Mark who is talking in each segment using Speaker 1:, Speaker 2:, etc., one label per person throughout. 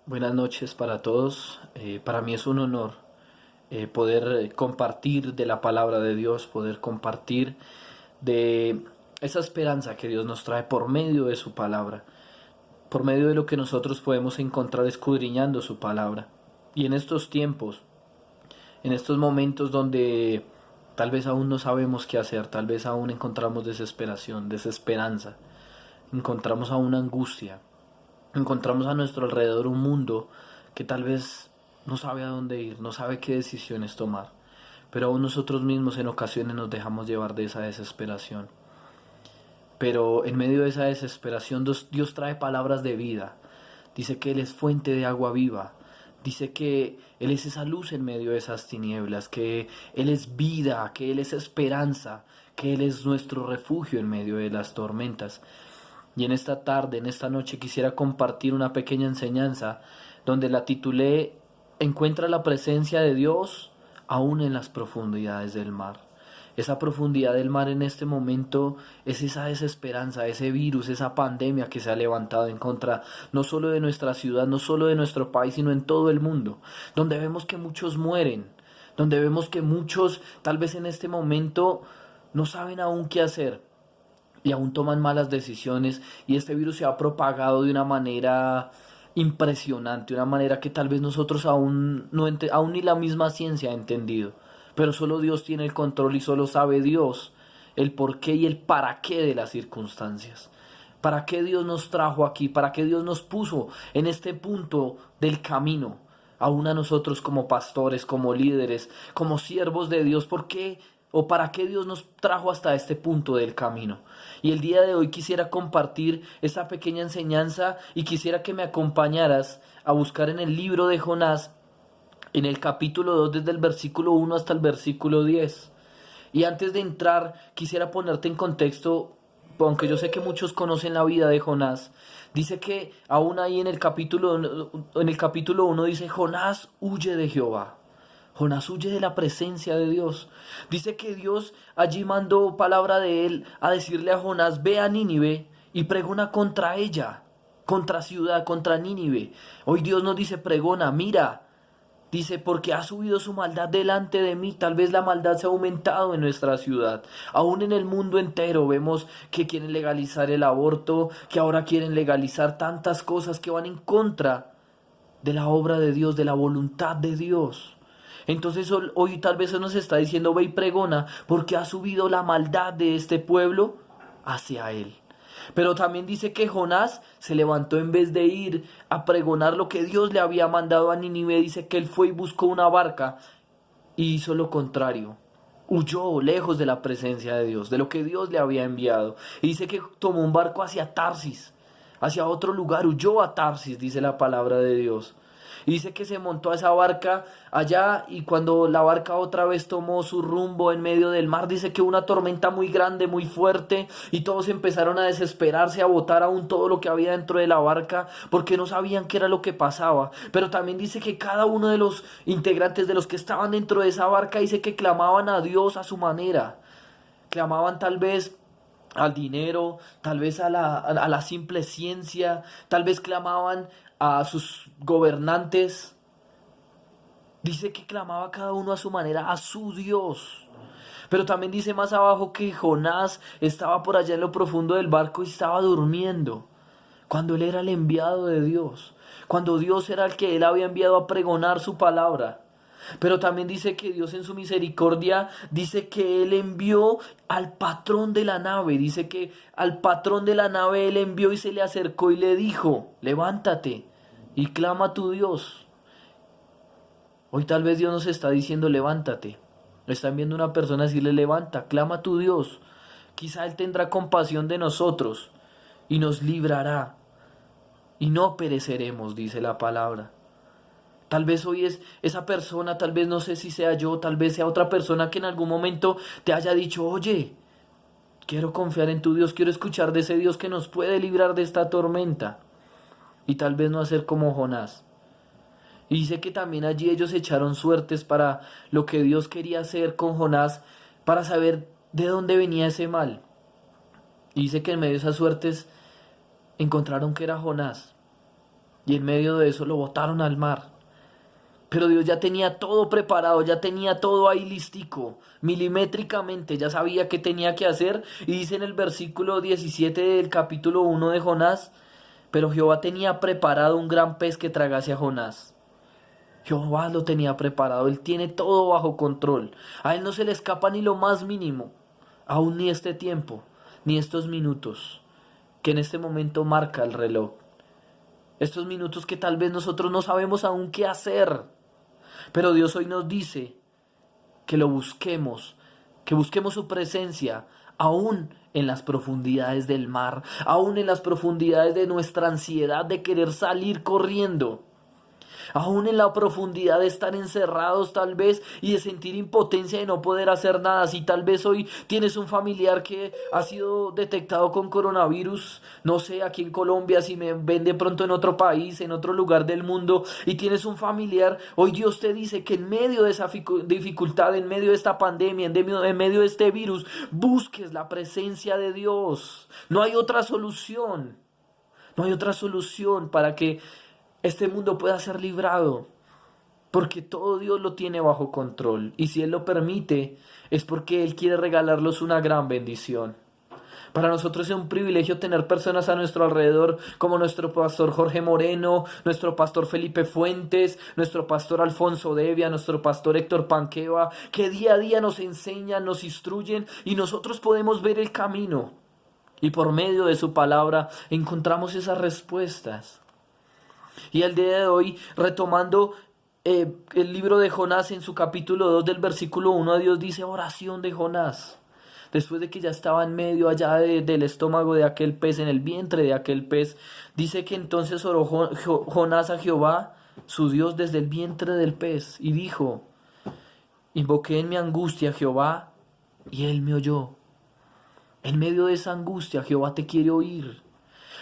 Speaker 1: Buenas noches para todos. Para mí es un honor poder compartir de la palabra de Dios, poder compartir de esa esperanza que Dios nos trae por medio de su palabra, por medio de lo que nosotros podemos encontrar escudriñando su palabra. Y en estos tiempos, en estos momentos donde tal vez aún no sabemos qué hacer, tal vez aún encontramos desesperación, desesperanza, encontramos aún angustia, encontramos a nuestro alrededor un mundo que tal vez no sabe a dónde ir, no sabe qué decisiones tomar, pero aún nosotros mismos en ocasiones nos dejamos llevar de esa desesperación. Pero en medio de esa desesperación Dios trae palabras de vida. Dice que Él es fuente de agua viva. Dice que Él es esa luz en medio de esas tinieblas, que Él es vida, que Él es esperanza, que Él es nuestro refugio en medio de las tormentas. Y en esta tarde, en esta noche, quisiera compartir una pequeña enseñanza donde la titulé Encuentra la presencia de Dios aún en las profundidades del mar. Esa profundidad del mar en este momento es esa desesperanza, ese virus, esa pandemia que se ha levantado en contra no solo de nuestra ciudad, no solo de nuestro país, sino en todo el mundo, donde vemos que muchos mueren, donde vemos que muchos tal vez en este momento no saben aún qué hacer y aún toman malas decisiones, y este virus se ha propagado de una manera impresionante, una manera que tal vez nosotros aún, no aún ni la misma ciencia ha entendido, pero solo Dios tiene el control y solo sabe Dios el porqué y el para qué de las circunstancias. ¿Para qué Dios nos trajo aquí? ¿Para qué Dios nos puso en este punto del camino? Aún a nosotros como pastores, como líderes, como siervos de Dios, ¿por qué o para qué Dios nos trajo hasta este punto del camino? Y el día de hoy quisiera compartir esta pequeña enseñanza y quisiera que me acompañaras a buscar en el libro de Jonás, en el capítulo 2 desde el versículo 1 hasta el versículo 10. Y antes de entrar, quisiera ponerte en contexto, aunque yo sé que muchos conocen la vida de Jonás. Dice que aún ahí en el capítulo 1 dice, Jonás huye de Jehová. Jonás huye de la presencia de Dios. Dice que Dios allí mandó palabra de él a decirle a Jonás, ve a Nínive y pregona contra ella, contra ciudad, contra Nínive. Hoy Dios nos dice, pregona, mira. Dice, porque ha subido su maldad delante de mí. Tal vez la maldad se ha aumentado en nuestra ciudad. Aún en el mundo entero vemos que quieren legalizar el aborto, que ahora quieren legalizar tantas cosas que van en contra de la obra de Dios, de la voluntad de Dios. Entonces hoy tal vez se nos está diciendo, ve y pregona, porque ha subido la maldad de este pueblo hacia él. Pero también dice que Jonás se levantó en vez de ir a pregonar lo que Dios le había mandado a Nínive. Dice que él fue y buscó una barca y hizo lo contrario. Huyó lejos de la presencia de Dios, de lo que Dios le había enviado. Y dice que tomó un barco hacia Tarsis, hacia otro lugar, huyó a Tarsis, dice la palabra de Dios. Y dice que se montó a esa barca allá y cuando la barca otra vez tomó su rumbo en medio del mar, dice que una tormenta muy grande, muy fuerte, y todos empezaron a desesperarse, a botar aún todo lo que había dentro de la barca, porque no sabían qué era lo que pasaba. Pero también dice que cada uno de los integrantes de los que estaban dentro de esa barca, dice que clamaban a Dios a su manera. Clamaban tal vez al dinero, tal vez a la simple ciencia, tal vez clamaban a sus gobernantes. Dice que clamaba cada uno a su manera a su Dios. Pero también dice más abajo que Jonás estaba por allá en lo profundo del barco y estaba durmiendo, cuando él era el enviado de Dios, cuando Dios era el que él había enviado a pregonar su palabra. Pero también dice que Dios en su misericordia dice que Él envió al patrón de la nave. Dice que al patrón de la nave Él envió y se le acercó y le dijo, levántate y clama a tu Dios. Hoy tal vez Dios nos está diciendo, levántate. Están viendo una persona decirle, levanta, clama a tu Dios. Quizá Él tendrá compasión de nosotros y nos librará. Y no pereceremos, dice la palabra. Tal vez hoy es esa persona, tal vez no sé si sea yo, tal vez sea otra persona que en algún momento te haya dicho, oye, quiero confiar en tu Dios, quiero escuchar de ese Dios que nos puede librar de esta tormenta. Y tal vez no hacer como Jonás. Y dice que también allí ellos echaron suertes para lo que Dios quería hacer con Jonás, para saber de dónde venía ese mal. Y dice que en medio de esas suertes encontraron que era Jonás. y en medio de eso lo botaron al mar. Pero Dios ya tenía todo preparado, ya tenía todo ahí listico, milimétricamente, ya sabía qué tenía que hacer. Y dice en el versículo 17 del capítulo 1 de Jonás, pero Jehová tenía preparado un gran pez que tragase a Jonás. Jehová lo tenía preparado, Él tiene todo bajo control. A Él no se le escapa ni lo más mínimo, aún ni este tiempo, ni estos minutos, que en este momento marca el reloj. Estos minutos que tal vez nosotros no sabemos aún qué hacer. Pero Dios hoy nos dice que lo busquemos, que busquemos su presencia, aún en las profundidades del mar, aún en las profundidades de nuestra ansiedad de querer salir corriendo. Aún en la profundidad de estar encerrados tal vez y de sentir impotencia de no poder hacer nada. Si tal vez hoy tienes un familiar que ha sido detectado con coronavirus, no sé, aquí en Colombia, si me ven de pronto en otro país, en otro lugar del mundo, y tienes un familiar, hoy Dios te dice que en medio de esa dificultad, en medio de esta pandemia, en medio de este virus, busques la presencia de Dios. No hay otra solución. No hay otra solución para que este mundo pueda ser librado, porque todo Dios lo tiene bajo control, y si Él lo permite, es porque Él quiere regalarlos una gran bendición. Para nosotros es un privilegio tener personas a nuestro alrededor como nuestro pastor Jorge Moreno, nuestro pastor Felipe Fuentes, nuestro pastor Alfonso Devia, nuestro pastor Héctor Panqueva, que día a día nos enseñan, nos instruyen, y nosotros podemos ver el camino, y por medio de su palabra encontramos esas respuestas. Y el día de hoy, retomando el libro de Jonás en su capítulo 2 del versículo 1 a Dios dice oración de Jonás. Después de que ya estaba en medio allá del estómago de aquel pez, en el vientre de aquel pez, dice que entonces oró Jonás a Jehová, su Dios, desde el vientre del pez, y dijo, invoqué en mi angustia a Jehová, y él me oyó. En medio de esa angustia, Jehová te quiere oír.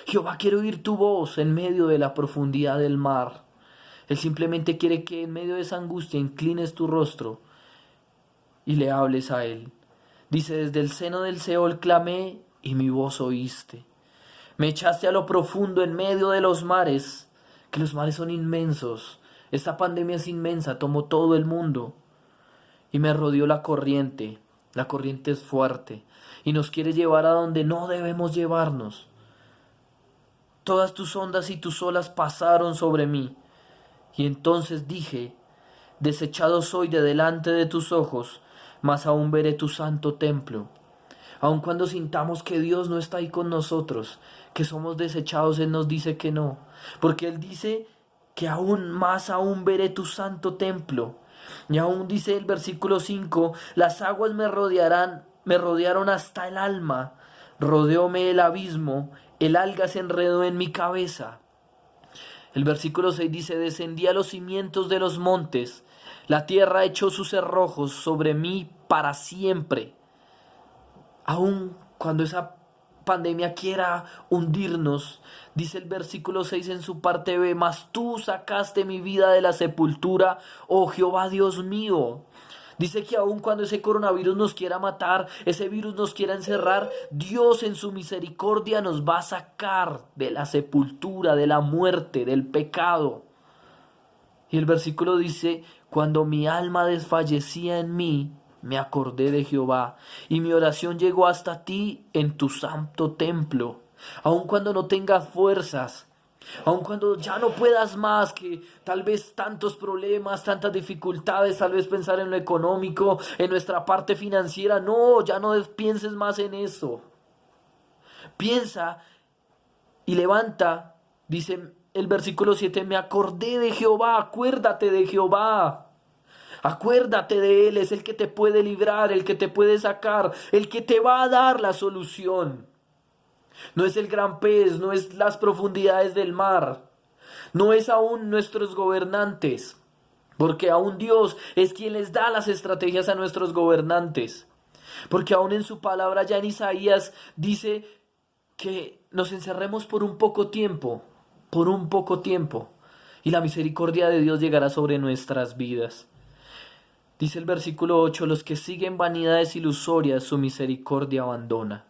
Speaker 1: Jehová quiere oír tu voz en medio de la profundidad del mar. Él simplemente quiere que en medio de esa angustia inclines tu rostro y le hables a Él. Dice, desde el seno del Seol clamé y mi voz oíste. Me echaste a lo profundo en medio de los mares, que los mares son inmensos. Esta pandemia es inmensa, tomó todo el mundo. Y me rodeó la corriente es fuerte y nos quiere llevar a donde no debemos llevarnos. Todas tus ondas y tus olas pasaron sobre mí. Y entonces dije, desechado soy de delante de tus ojos, mas aún veré tu santo templo. Aun cuando sintamos que Dios no está ahí con nosotros, que somos desechados, Él nos dice que no. Porque Él dice que aún veré tu santo templo. Y aún dice el versículo 5, las aguas me rodearon hasta el alma, rodeóme el abismo, el alga se enredó en mi cabeza. El versículo 6 dice, descendí a los cimientos de los montes, la tierra echó sus cerrojos sobre mí para siempre. Aun cuando esa pandemia quiera hundirnos, dice el versículo 6 en su parte B, mas tú sacaste mi vida de la sepultura, oh Jehová Dios mío. Dice que aun cuando ese coronavirus nos quiera matar, ese virus nos quiera encerrar, Dios en su misericordia nos va a sacar de la sepultura, de la muerte, del pecado. Y el versículo dice, cuando mi alma desfallecía en mí, me acordé de Jehová, y mi oración llegó hasta ti en tu santo templo. Aun cuando no tengas fuerzas, aun cuando ya no puedas más, que tal vez tantos problemas, tantas dificultades, tal vez pensar en lo económico, en nuestra parte financiera, no, ya no pienses más en eso. Piensa y levanta, dice el versículo 7, me acordé de Jehová, acuérdate de Jehová. Acuérdate de Él, es el que te puede librar, el que te puede sacar, el que te va a dar la solución. No es el gran pez, no es las profundidades del mar, no es aún nuestros gobernantes, porque aún Dios es quien les da las estrategias a nuestros gobernantes. Porque aún en su palabra ya en Isaías dice que nos encerremos por un poco tiempo, y la misericordia de Dios llegará sobre nuestras vidas. Dice el versículo 8, los que siguen vanidades ilusorias su misericordia abandona.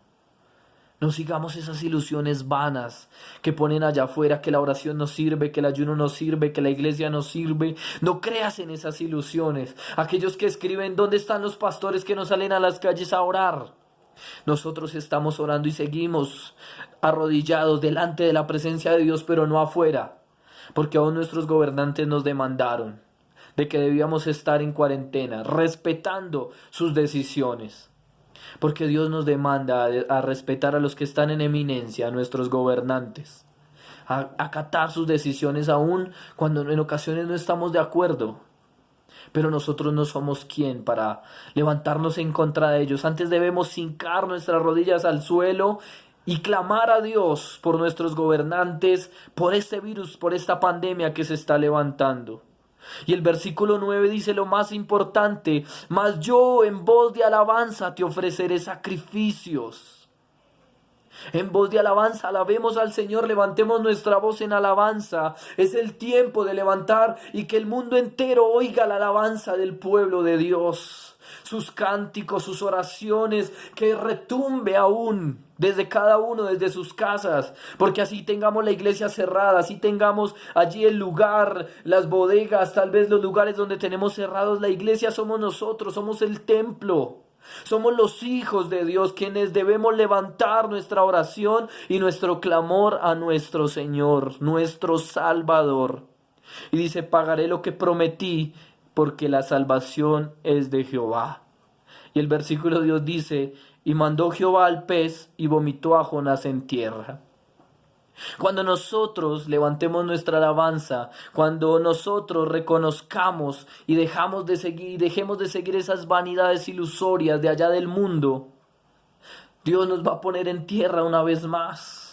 Speaker 1: No sigamos esas ilusiones vanas que ponen allá afuera, que la oración no sirve, que el ayuno no sirve, que la iglesia no sirve. No creas en esas ilusiones. Aquellos que escriben, ¿dónde están los pastores que no salen a las calles a orar? Nosotros estamos orando y seguimos arrodillados delante de la presencia de Dios, pero no afuera, porque aún nuestros gobernantes nos demandaron de que debíamos estar en cuarentena, respetando sus decisiones. Porque Dios nos demanda a respetar a los que están en eminencia, a nuestros gobernantes, a acatar sus decisiones aún cuando en ocasiones no estamos de acuerdo. Pero nosotros no somos quien para levantarnos en contra de ellos. Antes debemos hincar nuestras rodillas al suelo y clamar a Dios por nuestros gobernantes, por este virus, por esta pandemia que se está levantando. Y el versículo 9 dice lo más importante: mas yo en voz de alabanza te ofreceré sacrificios. En voz de alabanza alabemos al Señor, levantemos nuestra voz en alabanza. Es el tiempo de levantar y que el mundo entero oiga la alabanza del pueblo de Dios. Sus cánticos, sus oraciones, que retumbe aún desde cada uno, desde sus casas, porque así tengamos la iglesia cerrada, así tengamos allí el lugar, las bodegas, tal vez los lugares donde tenemos cerrados la iglesia, somos nosotros, somos el templo. Somos los hijos de Dios quienes debemos levantar nuestra oración y nuestro clamor a nuestro Señor, nuestro Salvador. Y dice, pagaré lo que prometí, porque la salvación es de Jehová. Y el versículo Dios dice, y mandó Jehová al pez y vomitó a Jonás en tierra. Cuando nosotros levantemos nuestra alabanza, cuando nosotros reconozcamos y dejemos de seguir esas vanidades ilusorias de allá del mundo, Dios nos va a poner en tierra una vez más.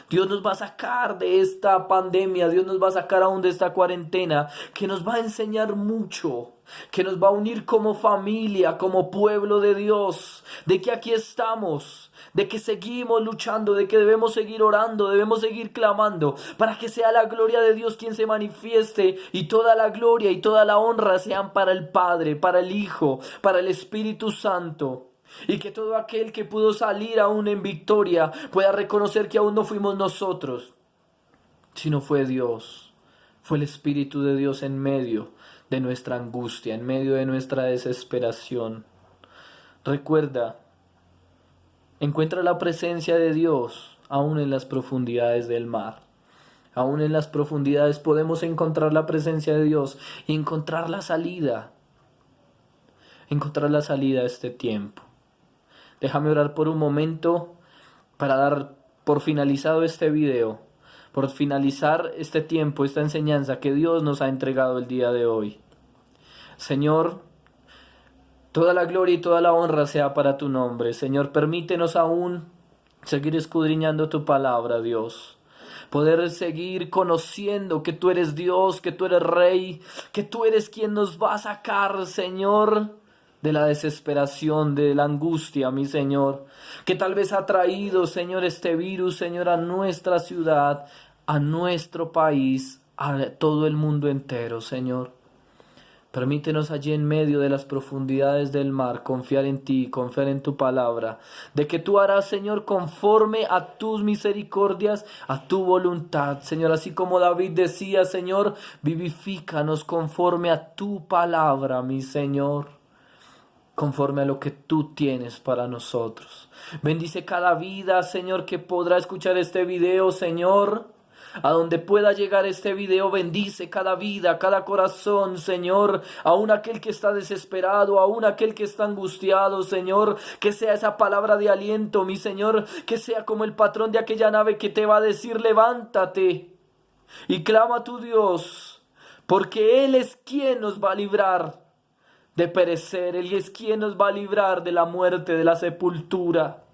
Speaker 1: Dios nos va a sacar de esta pandemia, Dios nos va a sacar aún de esta cuarentena, que nos va a enseñar mucho, que nos va a unir como familia, como pueblo de Dios, de que aquí estamos, de que seguimos luchando, de que debemos seguir orando, debemos seguir clamando, para que sea la gloria de Dios quien se manifieste, y toda la gloria y toda la honra sean para el Padre, para el Hijo, para el Espíritu Santo. Y que todo aquel que pudo salir aún en victoria pueda reconocer que aún no fuimos nosotros, sino fue Dios, fue el Espíritu de Dios en medio de nuestra angustia, en medio de nuestra desesperación. Recuerda, encuentra la presencia de Dios aún en las profundidades del mar. Aún en las profundidades podemos encontrar la presencia de Dios y encontrar la salida a este tiempo. Déjame orar por un momento para dar por finalizado este video, por finalizar este tiempo, esta enseñanza que Dios nos ha entregado el día de hoy. Señor, toda la gloria y toda la honra sea para tu nombre. Señor, permítenos aún seguir escudriñando tu palabra, Dios. Poder seguir conociendo que tú eres Dios, que tú eres Rey, que tú eres quien nos va a sacar, Señor, de la desesperación, de la angustia, mi Señor, que tal vez ha traído, Señor, este virus, Señor, a nuestra ciudad, a nuestro país, a todo el mundo entero, Señor. Permítenos allí en medio de las profundidades del mar confiar en ti, confiar en tu palabra, de que tú harás, Señor, conforme a tus misericordias, a tu voluntad, Señor, así como David decía, Señor, vivifícanos conforme a tu palabra, mi Señor, conforme a lo que tú tienes para nosotros. Bendice cada vida, Señor, que podrá escuchar este video, Señor. A donde pueda llegar este video, bendice cada vida, cada corazón, Señor. Aún aquel que está desesperado, aún aquel que está angustiado, Señor. Que sea esa palabra de aliento, mi Señor. Que sea como el patrón de aquella nave que te va a decir, levántate y clama a tu Dios, porque Él es quien nos va a librar de perecer. Él es quien nos va a librar de la muerte, de la sepultura.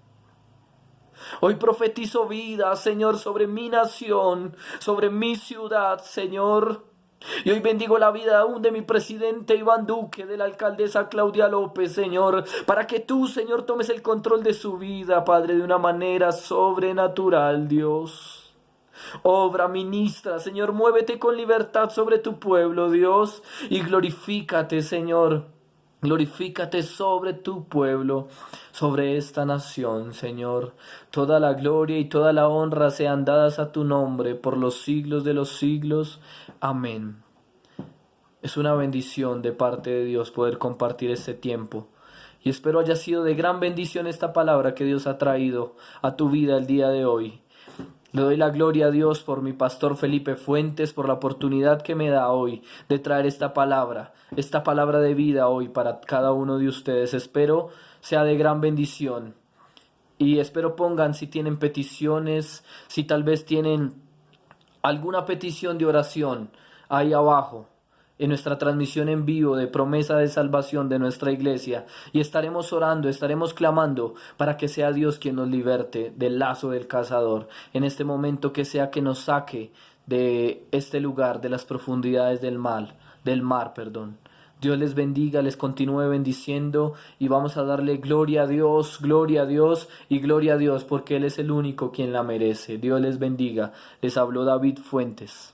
Speaker 1: Hoy profetizo vida, Señor, sobre mi nación, sobre mi ciudad, Señor. Y hoy bendigo la vida aún de mi presidente Iván Duque, de la alcaldesa Claudia López, Señor, para que tú, Señor, tomes el control de su vida, Padre, de una manera sobrenatural, Dios. Obra, ministra, Señor, muévete con libertad sobre tu pueblo, Dios, y glorifícate, Señor, Glorifícate sobre tu pueblo, sobre esta nación, Señor. Toda la gloria y toda la honra sean dadas a tu nombre por los siglos de los siglos. Amén. Es una bendición de parte de Dios poder compartir este tiempo. Y espero haya sido de gran bendición esta palabra que Dios ha traído a tu vida el día de hoy. Le doy la gloria a Dios por mi pastor Felipe Fuentes, por la oportunidad que me da hoy de traer esta palabra de vida hoy para cada uno de ustedes. Espero sea de gran bendición y espero pongan si tienen peticiones, si tal vez tienen alguna petición de oración ahí abajo en nuestra transmisión en vivo de promesa de salvación de nuestra iglesia, y estaremos orando, estaremos clamando para que sea Dios quien nos liberte del lazo del cazador en este momento, que sea que nos saque de este lugar, de las profundidades del mar. Dios les bendiga, les continúe bendiciendo y vamos a darle gloria a Dios y gloria a Dios porque Él es el único quien la merece. Dios les bendiga. Les habló David Fuentes.